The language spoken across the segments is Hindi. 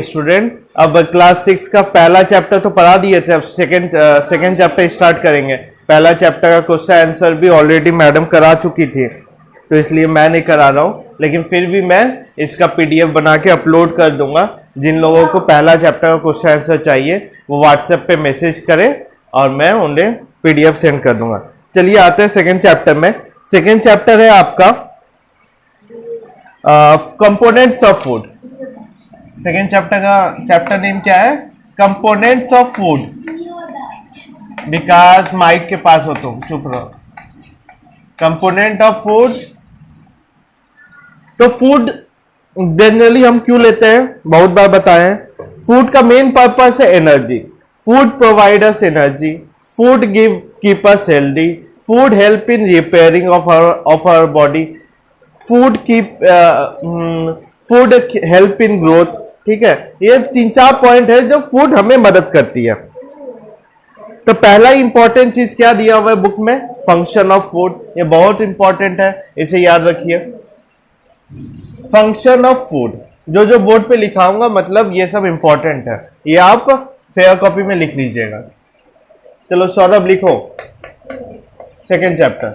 स्टूडेंट, अब क्लास 6 का पहला चैप्टर तो पढ़ा दिए थे, अब सेकंड चैप्टर स्टार्ट करेंगे। पहला चैप्टर का क्वेश्चन आंसर भी ऑलरेडी मैडम करा चुकी थी, तो इसलिए मैं नहीं करा रहा हूँ, लेकिन फिर भी मैं इसका पीडीएफ बना के अपलोड कर दूंगा। जिन लोगों को पहला चैप्टर का क्वेश्चन आंसर चाहिए वो व्हाट्सएप पे मैसेज करें और मैं उन्हें पीडीएफ सेंड कर दूंगा। चलिए आते हैं सेकेंड चैप्टर में। सेकेंड चैप्टर है आपका components of food. Second chapter का चैप्टर नेम क्या है? Components of food. Vikas mike के पास हो तुम, चुप रहो। Component of food. तो फूड जनरली हम क्यों लेते हैं, बहुत बार बताए हैं। फूड का मेन पर्पस है energy. Food provide us energy, food give keep us healthy, food help in repairing of our body, food keep food help in growth. ठीक है, ये 3-4 पॉइंट है जो फूड हमें मदद करती है। तो पहला इंपॉर्टेंट चीज क्या दिया हुआ है बुक में? Function of food. ये बहुत इंपॉर्टेंट है, इसे याद रखिए। फंक्शन ऑफ फूड, जो जो बोर्ड पे लिखाऊंगा मतलब ये सब इंपॉर्टेंट है, ये आप फेयर कॉपी में लिख लीजिएगा। चलो सौरभ लिखो second chapter.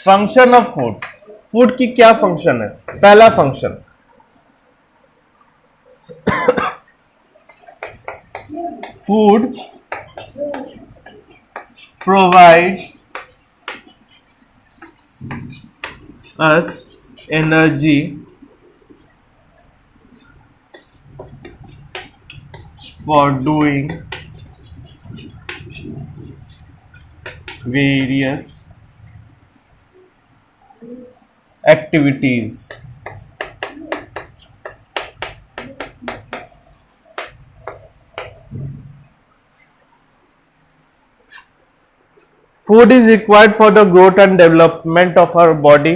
Function of food. Food की क्या फंक्शन है? पहला function, food provide us energy for doing various activities. Food is required for the growth and development of our body.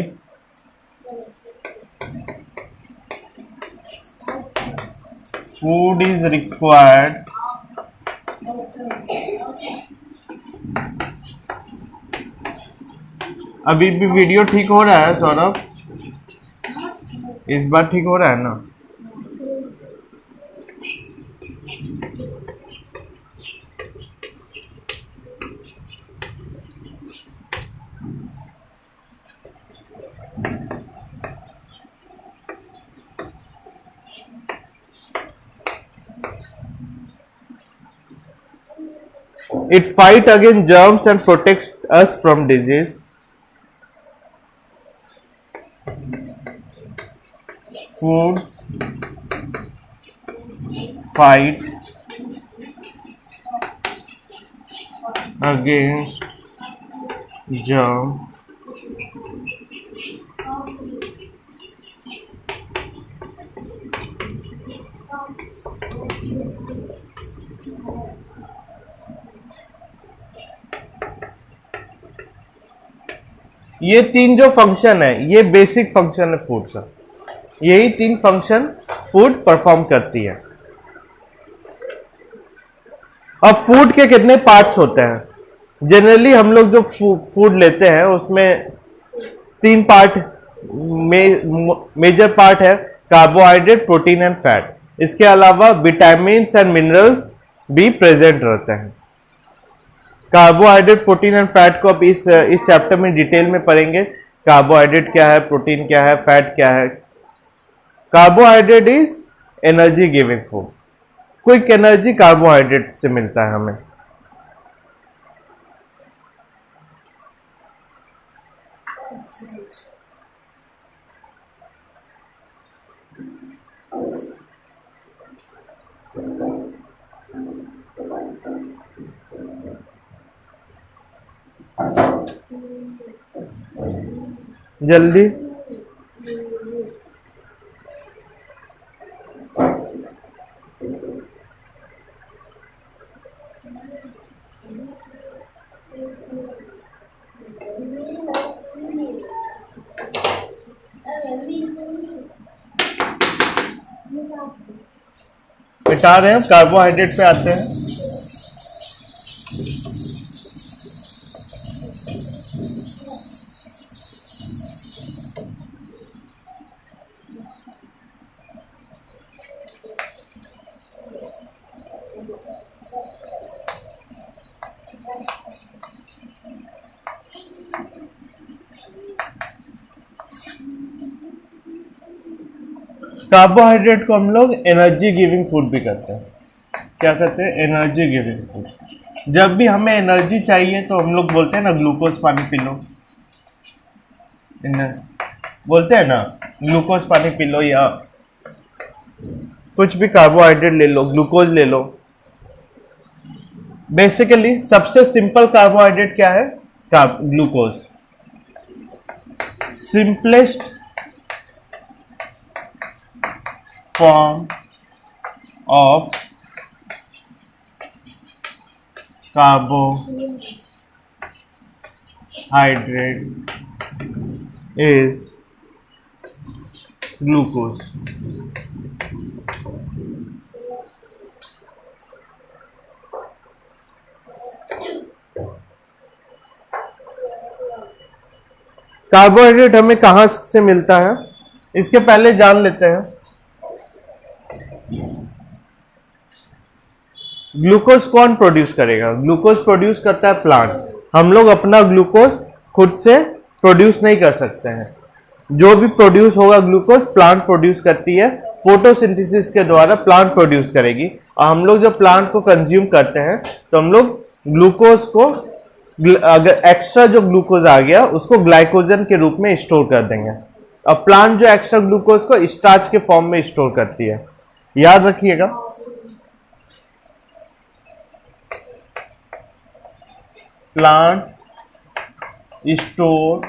Food is required अभी भी वीडियो ठीक हो रहा है सौरभ? इस बार ठीक हो रहा है ना? It fight against germs and protects us from disease. Food fight against germ ये तीन जो फंक्शन है ये बेसिक फंक्शन है फूड का। यही 3 फंक्शन फूड परफॉर्म करती है। अब फूड के कितने पार्ट्स होते हैं? जनरली हम लोग जो फूड लेते हैं उसमें 3 पार्ट मेजर पार्ट है, कार्बोहाइड्रेट, प्रोटीन एंड फैट। इसके अलावा विटामिन एंड मिनरल्स भी प्रेजेंट रहते हैं। कार्बोहाइड्रेट, प्रोटीन एंड फैट को अब इस चैप्टर में डिटेल में पढ़ेंगे। कार्बोहाइड्रेट क्या है, प्रोटीन क्या है, फैट क्या है। Carbohydrate is energy giving food. Quick energy carbohydrate से मिलता है हमें। जल्दी मिटा रहे हैं, कार्बोहाइड्रेट पे आते हैं। कार्बोहाइड्रेट को हम लोग एनर्जी गिविंग फूड भी कहते हैं। क्या कहते हैं? Energy giving food. जब भी हमें एनर्जी चाहिए तो हम लोग बोलते हैं ना ग्लूकोज पानी पी लो, बोलते हैं ना ग्लूकोज पानी पी लो, या कुछ भी कार्बोहाइड्रेट ले लो, ग्लूकोज ले लो। बेसिकली सबसे सिंपल कार्बोहाइड्रेट क्या है? Glucose. Simplest form of carbohydrate is glucose. Carbohydrate हमें कहां से मिलता है, इसके पहले जान लेते हैं। ग्लूकोज कौन प्रोड्यूस करेगा? ग्लूकोज प्रोड्यूस करता है प्लांट। हम लोग अपना ग्लूकोज खुद से प्रोड्यूस नहीं कर सकते हैं। जो भी प्रोड्यूस होगा ग्लूकोज प्लांट प्रोड्यूस करती है, फोटोसिंथेसिस के द्वारा प्लांट प्रोड्यूस करेगी। और हम लोग जब प्लांट को कंज्यूम करते हैं तो हम लोग ग्लूकोज को, अगर एक्स्ट्रा जो ग्लूकोज आ गया उसको ग्लाइकोजन के रूप में स्टोर कर देंगे। अब प्लांट जो एक्स्ट्रा ग्लूकोज को स्टार्च के फॉर्म में स्टोर करती है। याद रखिएगा, plant store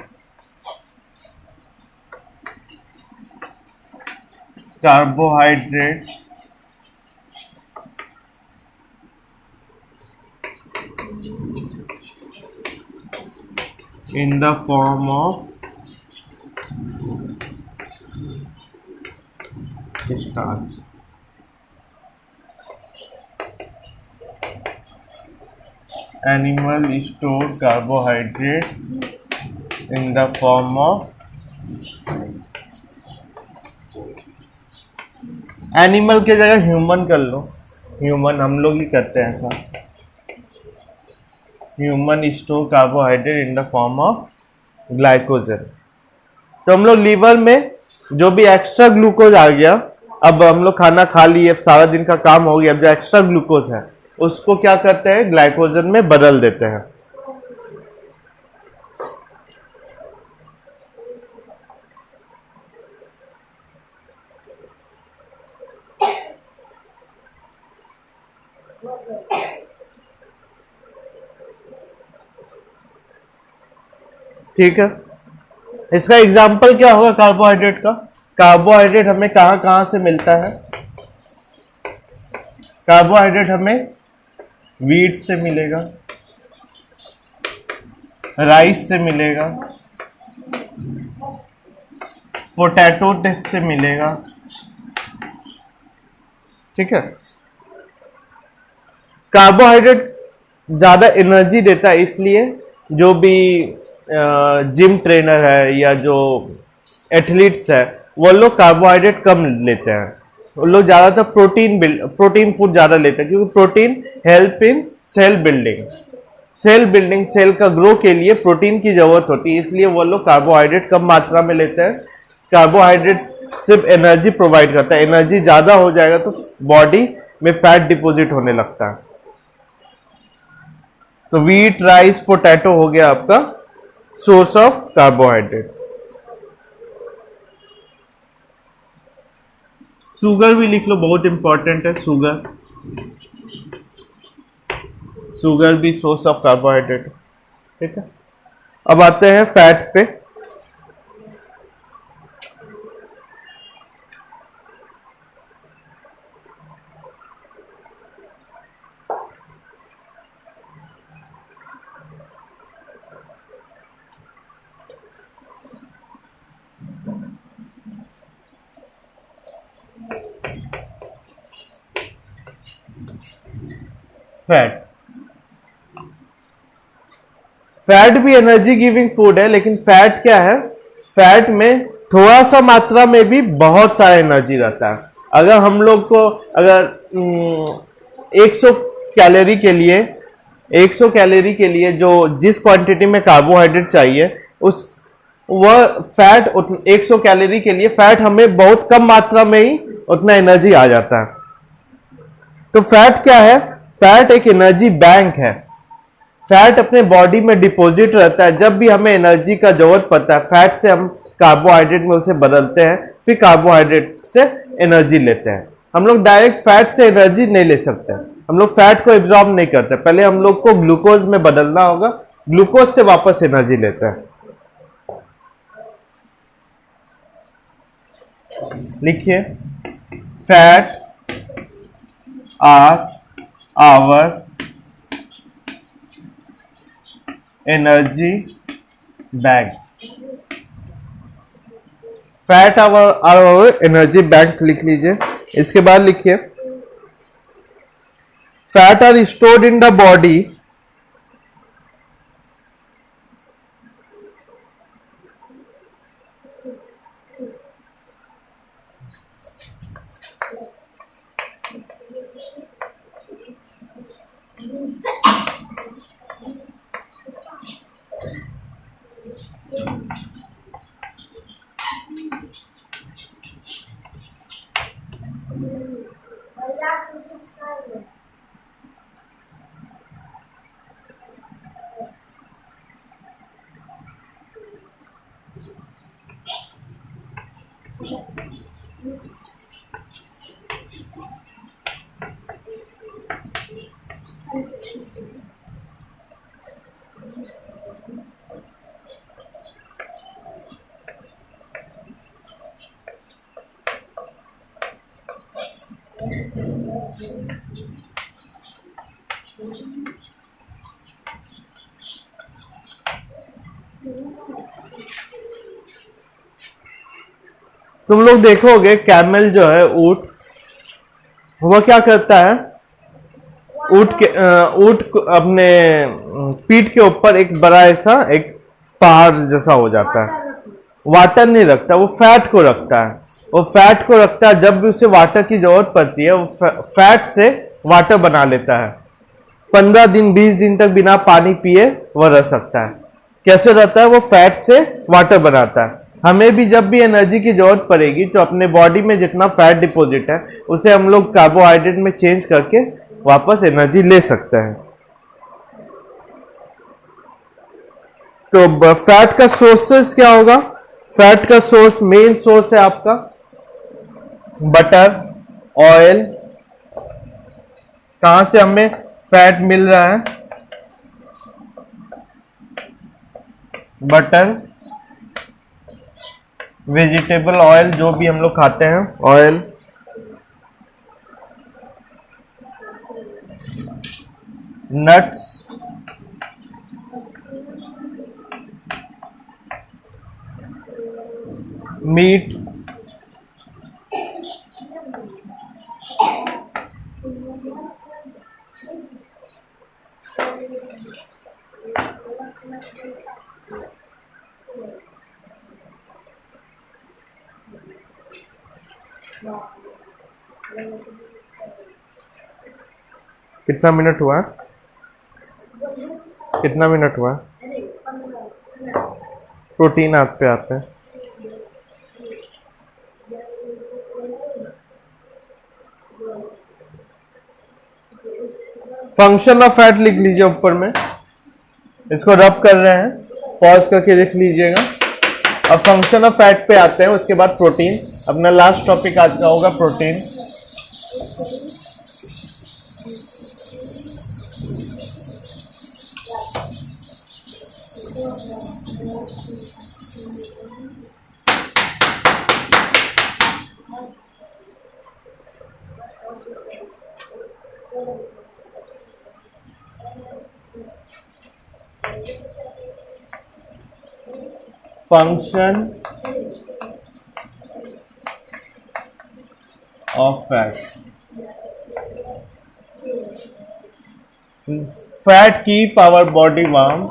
carbohydrate in the form of starch. Animal store carbohydrate in the form of, animal के जगह ह्यूमन कर लो, ह्यूमन हम लोग ही करते हैं ऐसा। Human store carbohydrate in the form of glycogen. तो हम लोग लीवर में जो भी एक्स्ट्रा ग्लूकोज आ गया, अब हम लोग खाना खा लिए, सारा दिन का काम हो गया, अब जो एक्स्ट्रा ग्लूकोज है उसको क्या करते हैं? ग्लाइकोजन में बदल देते हैं। ठीक है, इसका एग्जाम्पल क्या होगा कार्बोहाइड्रेट का? कार्बोहाइड्रेट हमें कहां कहां से मिलता है? कार्बोहाइड्रेट हमें व्हीट से मिलेगा, राइस से मिलेगा, पोटैटो से मिलेगा। ठीक है, कार्बोहाइड्रेट ज्यादा एनर्जी देता है, इसलिए जो भी जिम ट्रेनर है या जो एथलीट्स है वो लोग कार्बोहाइड्रेट कम लेते हैं। वो लोग ज्यादातर प्रोटीन फूड ज्यादा लेते हैं, क्योंकि protein help in cell building, cell का ग्रो के लिए प्रोटीन की जरूरत होती है, इसलिए वो लोग कार्बोहाइड्रेट कम मात्रा में लेते हैं। कार्बोहाइड्रेट सिर्फ एनर्जी प्रोवाइड करता है, एनर्जी ज्यादा हो जाएगा तो बॉडी में फैट डिपॉजिट होने लगता है। तो व्हीट, राइस, पोटैटो हो गया आपका सोर्स ऑफ कार्बोहाइड्रेट। शुगर भी लिख लो, बहुत इंपॉर्टेंट है शुगर भी सोर्स ऑफ कार्बोहाइड्रेट। ठीक है, अब आते हैं फैट पे। फैट भी एनर्जी गिविंग फूड है, लेकिन फैट क्या है? फैट में थोड़ा सा मात्रा में भी बहुत सारा एनर्जी रहता है। अगर हम लोग को 100 कैलोरी के लिए 100 कैलोरी के लिए जो जिस क्वांटिटी में कार्बोहाइड्रेट चाहिए, उस वह फैट 100 कैलोरी के लिए फैट हमें बहुत कम मात्रा में ही उतना एनर्जी आ जाता है। तो फैट क्या है? फैट एक एनर्जी बैंक है। फैट अपने बॉडी में डिपॉजिट रहता है। जब भी हमें एनर्जी का जरूरत पड़ता है, फैट से हम कार्बोहाइड्रेट में उसे बदलते हैं, फिर कार्बोहाइड्रेट से एनर्जी लेते हैं। हम लोग डायरेक्ट फैट से एनर्जी नहीं ले सकते, हम लोग फैट को एब्जॉर्ब नहीं करते। पहले हम लोग को ग्लूकोज में बदलना होगा, ग्लूकोज से वापस एनर्जी लेते हैं। लिखिए, fat are our energy bank. Fat our energy bank लिख लीजिए। इसके बाद लिखिए, fat are stored in the body तुम लोग देखोगे कैमल जो है, ऊंट, वह क्या करता है? ऊंट अपने पीठ के ऊपर एक बड़ा ऐसा एक पहाड़ जैसा हो जाता है। वाटर नहीं रखता, वो फैट को रखता है। वो फैट को रखता है, जब भी उसे वाटर की जरूरत पड़ती है वो फैट से वाटर बना लेता है। 15 दिन 20 दिन तक बिना पानी पिए वह रह सकता है। कैसे रहता है? वो फैट से वाटर बनाता है। हमें भी जब भी एनर्जी की जरूरत पड़ेगी तो अपने बॉडी में जितना फैट डिपॉजिट है उसे हम लोग कार्बोहाइड्रेट में चेंज करके वापस एनर्जी ले सकते हैं। तो फैट का सोर्सेस क्या होगा? फैट का सोर्स, मेन सोर्स है आपका बटर, ऑयल। कहां से हमें फैट मिल रहा है? बटर, वेजिटेबल ऑयल, जो भी हम लोग खाते हैं, ऑयल, नट्स, मीट, कितना मिनट हुआ? कितना मिनट हुआ? प्रोटीन आप पे आते हैं। फंक्शन ऑफ फैट लिख लीजिए ऊपर में, इसको रब कर रहे हैं, पॉज करके लिख लीजिएगा। अब फंक्शन ऑफ फैट पे आते हैं, उसके बाद प्रोटीन। अपना लास्ट टॉपिक आज का होगा protein. Function of fat, fat keep our body warm,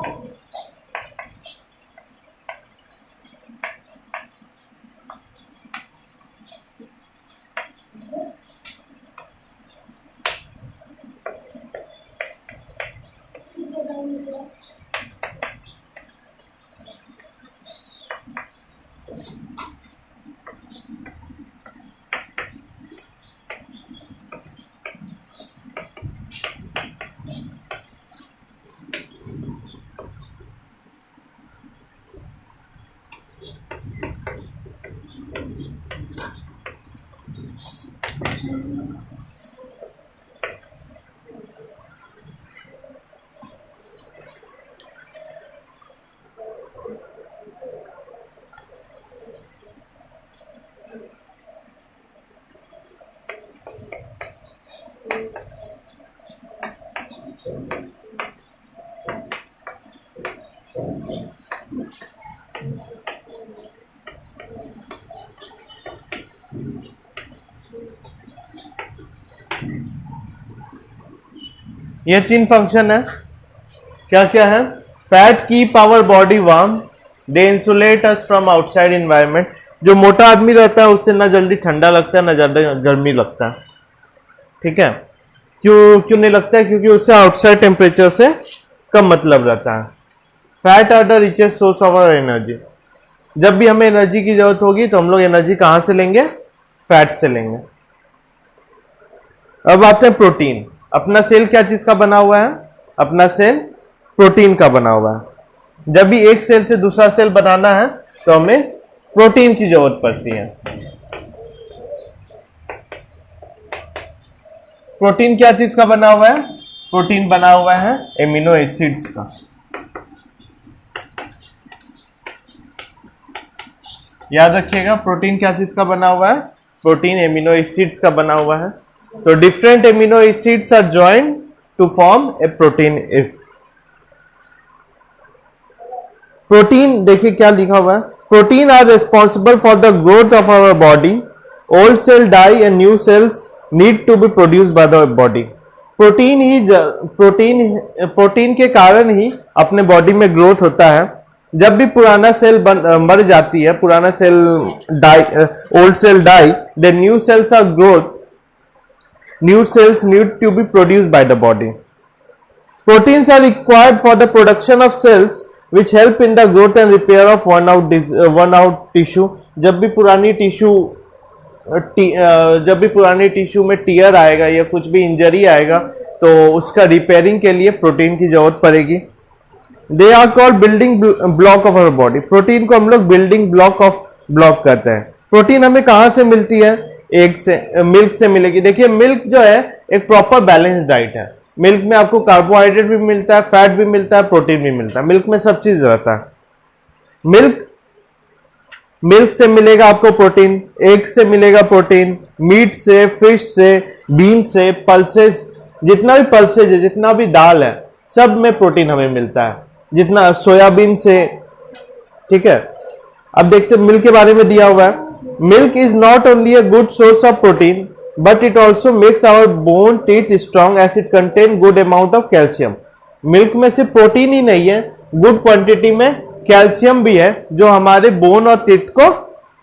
ये 3 फंक्शन है। क्या क्या है? Fat keep our body warm, they insulate us from outside environment. जो मोटा आदमी रहता है उससे ना जल्दी ठंडा लगता है ना ज्यादा गर्मी लगता है। ठीक है, क्यों क्यों नहीं लगता है? क्योंकि उससे आउटसाइड टेम्परेचर से कम मतलब रहता है। Fat are the richest source of our energy. जब भी हमें एनर्जी की जरूरत होगी तो हम लोग एनर्जी कहां से लेंगे? फैट से लेंगे। अब आते हैं प्रोटीन। अपना सेल क्या चीज का बना हुआ है? अपना सेल प्रोटीन का बना हुआ है। जब भी एक सेल से दूसरा सेल बनाना है तो हमें प्रोटीन की जरूरत पड़ती है। प्रोटीन क्या चीज का बना हुआ है? प्रोटीन बना हुआ है एमिनो एसिड्स का। याद रखिएगा, प्रोटीन क्या चीज का बना हुआ है? प्रोटीन एमिनो एसिड्स का बना हुआ है। तो different amino acids are joined to form a protein. Is protein देखिए क्या लिखा हुआ है? Protein are responsible for the growth of our body. Old cell die and new cells need to be produce by the body. Protein के कारण ही अपने बॉडी में ग्रोथ होता है। जब भी पुराना सेल मर जाती है, पुराना cell die, old cell die, then new cells are growth, new cells need to be produced by the body. Proteins are required for the production of cells which help in the growth and repair of worn out tissue। जब भी पुरानी टिश्यू में टीयर आएगा या कुछ भी इंजरी आएगा तो उसका रिपेयरिंग के लिए प्रोटीन की जरूरत पड़ेगी। They are called building block of our body. Protein को हम लोग बिल्डिंग ब्लॉक कहते हैं। प्रोटीन हमें कहां से मिलती है? एग से, मिल्क से मिलेगी। देखिए मिल्क जो है एक प्रॉपर बैलेंस डाइट है। मिल्क में आपको कार्बोहाइड्रेट भी मिलता है, फैट भी मिलता है, प्रोटीन भी मिलता है। मिल्क में सब चीज रहता है। मिल्क से मिलेगा आपको प्रोटीन, एग से मिलेगा प्रोटीन, मीट से, फिश से, बीन से, पल्सेस, जितना भी पल्सेज है, जितना भी दाल है, सब में प्रोटीन हमें मिलता है। जितना सोयाबीन से। ठीक है, अब देखते हैं मिल्क के बारे में दिया हुआ है। Milk is not only a good source of protein but it also makes our bone teeth strong as it contain good amount of calcium। Milk में सिर्फ प्रोटीन ही नहीं है, गुड क्वांटिटी में कैल्शियम भी है जो हमारे बोन और टीथ को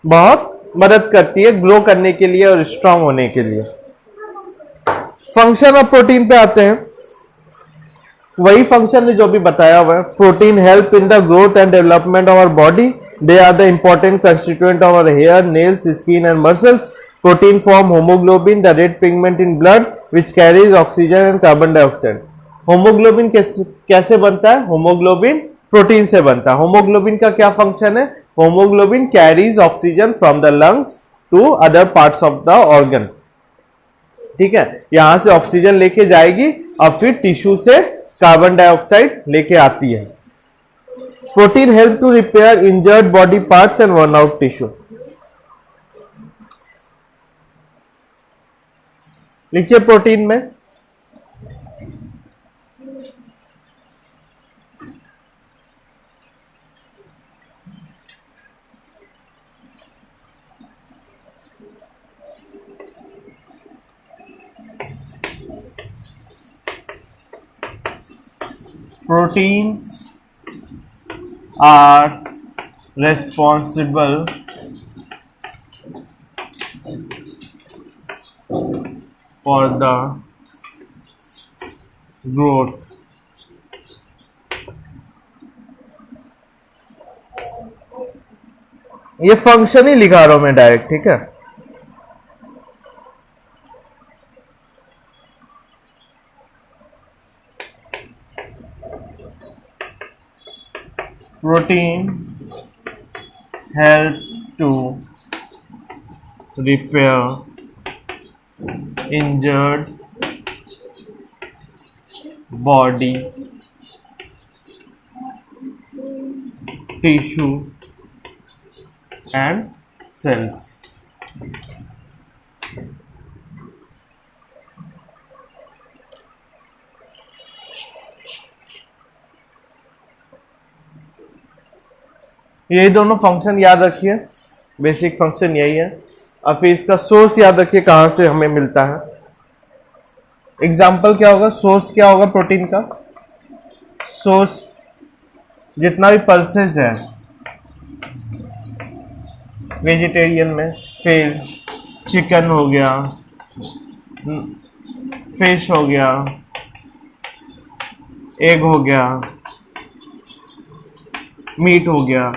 बहुत मदद करती है ग्रो करने के लिए और स्ट्रांग होने के लिए। फंक्शन ऑफ प्रोटीन पे आते हैं। वही फंक्शन है जो भी बताया हुआ है। Protein help in the growth and development of our body. They are the important constituent of our hair, nails, skin and muscles. Protein form hemoglobin, the red pigment in blood, which carries oxygen and carbon dioxide। Haemoglobin कैसे बनता है? होमोग्लोबिन प्रोटीन से बनता है। होमोग्लोबिन का क्या फंक्शन है? Haemoglobin carries oxygen from the lungs to other parts of the organ. ठीक है, यहां से ऑक्सीजन लेके जाएगी और फिर टिश्यू से कार्बन डाइऑक्साइड लेके आती है। Protein help to repair injured body parts and worn out tissue. लिखिए प्रोटीन में proteins are responsible for the growth ये फंक्शन ही लिखा रहा हूं मैं डायरेक्ट, ठीक है। Protein help to repair injured body tissue and cells. यही दोनों फंक्शन याद रखिए, बेसिक फंक्शन यही है। अब फिर इसका सोर्स याद रखिए कहां से हमें मिलता है। एग्जाम्पल क्या होगा, सोर्स क्या होगा प्रोटीन का? सोर्स जितना भी पल्सेस है वेजिटेरियन में, फिर चिकन हो गया, फिश हो गया, एग हो गया, मीट हो गया,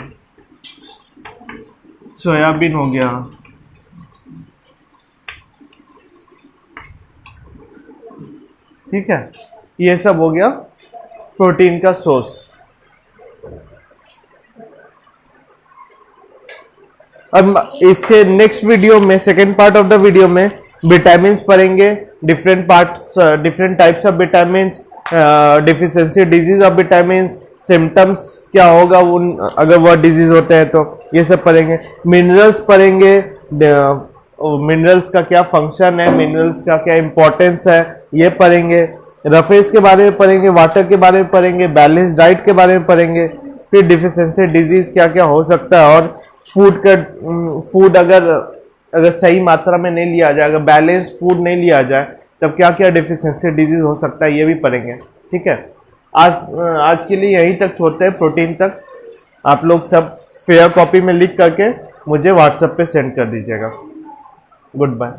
सोयाबीन हो गया, ठीक है। ये सब हो गया प्रोटीन का सोर्स। अब इसके नेक्स्ट वीडियो में, second part of the video में विटामिन्स पढ़ेंगे, different parts, different types of vitamins, deficiency disease of vitamins, symptoms क्या होगा उन अगर वह डिजीज होते हैं तो ये सब पढ़ेंगे। मिनरल्स पढ़ेंगे, मिनरल्स का क्या फंक्शन है, मिनरल्स का क्या इंपॉर्टेंस है ये पढ़ेंगे। रफेज के बारे में पढ़ेंगे, वाटर के बारे में पढ़ेंगे, बैलेंस डाइट के बारे में पढ़ेंगे, फिर डिफिशियंसी डिजीज क्या क्या हो सकता है, और फूड अगर सही मात्रा में नहीं लिया जाए, अगर बैलेंस फूड नहीं लिया जाए तब क्या क्या डिफिशियंसी डिजीज हो सकता है ये भी पढ़ेंगे, ठीक है। आज के लिए यहीं तक छोड़ते हैं, प्रोटीन तक। आप लोग सब फेयर कॉपी में लिख करके मुझे व्हाट्सएप पे सेंड कर दीजिएगा। Good bye.